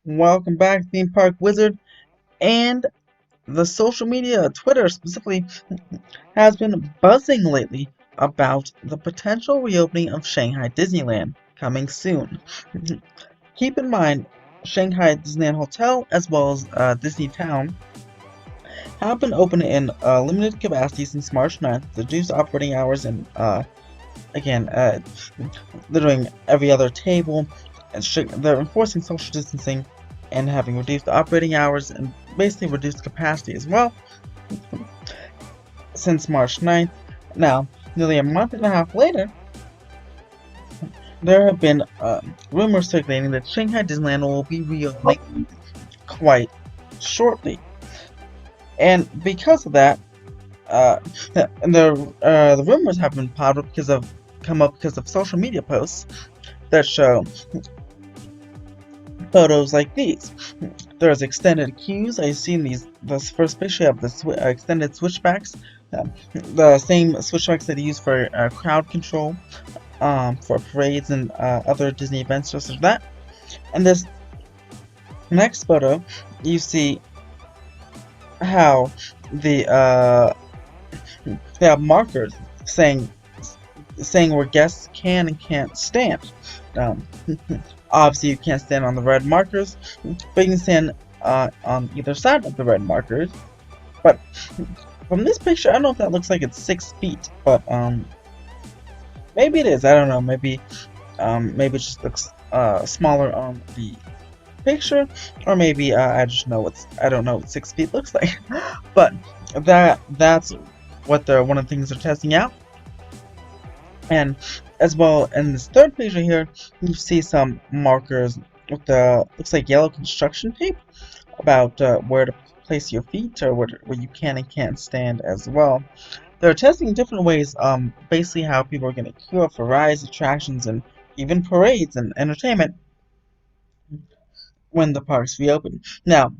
Welcome back, Theme Park Wizard. And the social media, Twitter specifically, has been buzzing lately about the potential reopening of Shanghai Disneyland coming soon. Keep in mind, Shanghai Disneyland Hotel as well as Disney Town have been open in limited capacity since March 9th, reduced operating hours, and again, they're doing every other table, and they're enforcing social distancing and having reduced operating hours and basically reduced capacity as well since March 9th. Now, nearly a month and a half later, there have been rumors circulating that Shanghai Disneyland will be reopening quite shortly. And because of that, uh, and the rumors have been come up because of social media posts that show photos like these. There's extended queues. I've seen this first picture of the extended switchbacks, the same switchbacks that they use for crowd control, for parades and other Disney events, just like that. And this next photo, you see how they have markers saying where guests can and can't stand. Um, Obviously, you can't stand on the red markers, but you can stand on either side of the red markers. But from this picture, I don't know if that looks like it's 6 feet, but maybe it is. I don't know. Maybe it just looks smaller on the picture, or maybe I don't know what 6 feet looks like. But that's what one of the things they're testing out. And as well, in this third picture here, you see some markers with the looks like yellow construction tape about where to place your feet or where you can and can't stand as well. They're testing different ways, basically how people are going to queue up for rides, attractions, and even parades and entertainment when the parks reopen. Now,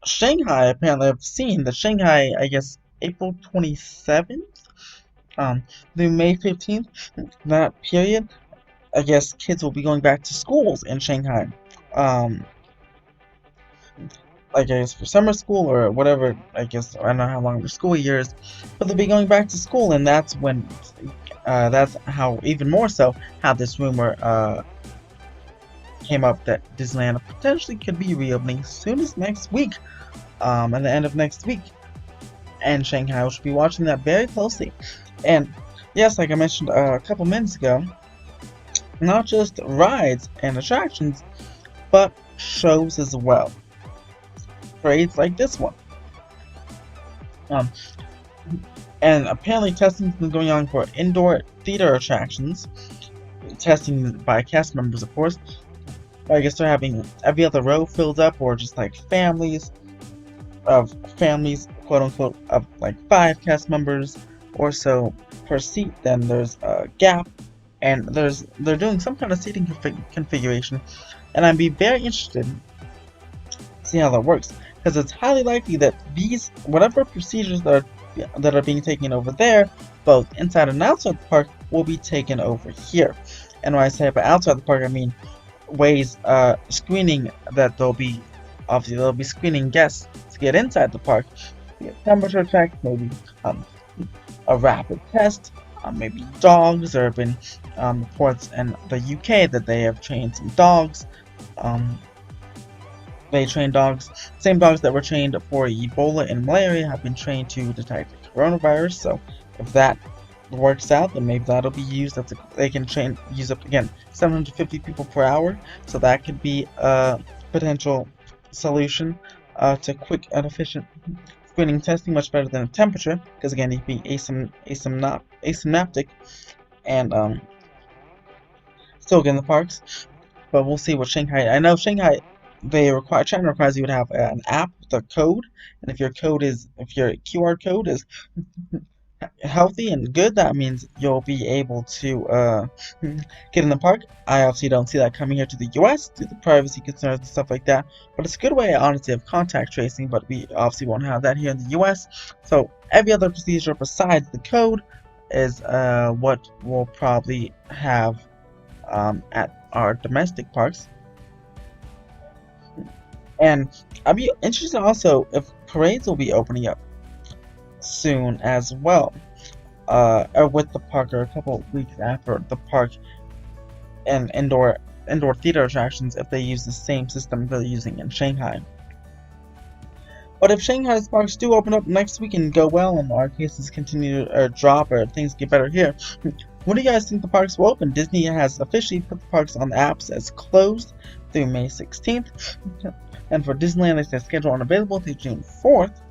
Shanghai, apparently I've seen that Shanghai, I guess April 27th, um, through May 15th, that period, I guess kids will be going back to schools in Shanghai. Um, I guess for summer school or whatever, I guess, I don't know how long their school year is, but they'll be going back to school, and that's how, even more so, how this rumor, came up that Disneyland potentially could be reopening soon as next week, at the end of next week. And Shanghai should be watching that very closely. And yes, like I mentioned a couple minutes ago, not just rides and attractions, but shows as well. Parades like this one. Um, and apparently testing's been going on for indoor theater attractions. Testing by cast members, of course. But I guess they're having every other row filled up, or just like families, quote unquote, of like 5 cast members or so per seat. Then there's a gap, and they're doing some kind of seating configuration, and I'd be very interested to see how that works, because it's highly likely that these whatever procedures that are being taken over there, both inside and outside the park, will be taken over here. And when I say about outside the park, I mean ways screening that they'll be screening guests to get inside the park. Temperature check, maybe a rapid test, maybe dogs. There have been reports in the UK that they have trained some dogs. They train dogs, same dogs that were trained for Ebola and malaria have been trained to detect the coronavirus. So if that works out, then maybe that'll be used. They can use up again 750 people per hour. So that could be a potential solution to quick and efficient screening testing, much better than a temperature, because again, you'd be asynaptic and still get in the parks. But we'll see what Shanghai. I know Shanghai. China requires you to have an app with a code, and if your QR code is healthy and good, that means you'll be able to get in the park. I obviously don't see that coming here to the US due to the privacy concerns and stuff like that, but it's a good way, honestly, of contact tracing, but we obviously won't have that here in the US. So every other procedure besides the code is what we'll probably have at our domestic parks. And I'd be interested also if parades will be opening up soon as well. Or with the park, or a couple of weeks after the park, and indoor theater attractions if they use the same system they're using in Shanghai. But if Shanghai's parks do open up next week and go well, and our cases continue to drop or things get better here, when do you guys think the parks will open? Disney has officially put the parks on the apps as closed through May 16th, and for Disneyland, it's scheduled unavailable through June 4th.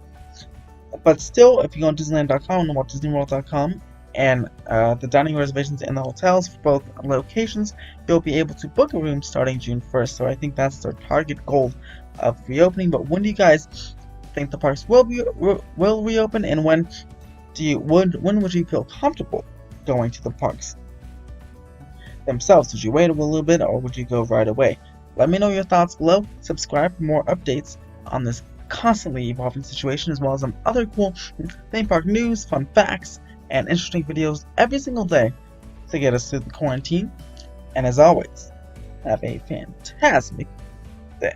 But still, if you go on Disneyland.com and WaltDisneyWorld.com and the dining reservations in the hotels for both locations, you'll be able to book a room starting June 1st. So I think that's their target goal of reopening. But when do you guys think the parks will reopen, and when would you feel comfortable going to the parks themselves? Would you wait a little bit, or would you go right away? Let me know your thoughts below. Subscribe for more updates on this constantly evolving situation, as well as some other cool theme park news, fun facts, and interesting videos every single day to get us through the quarantine. And as always, have a fantastic day.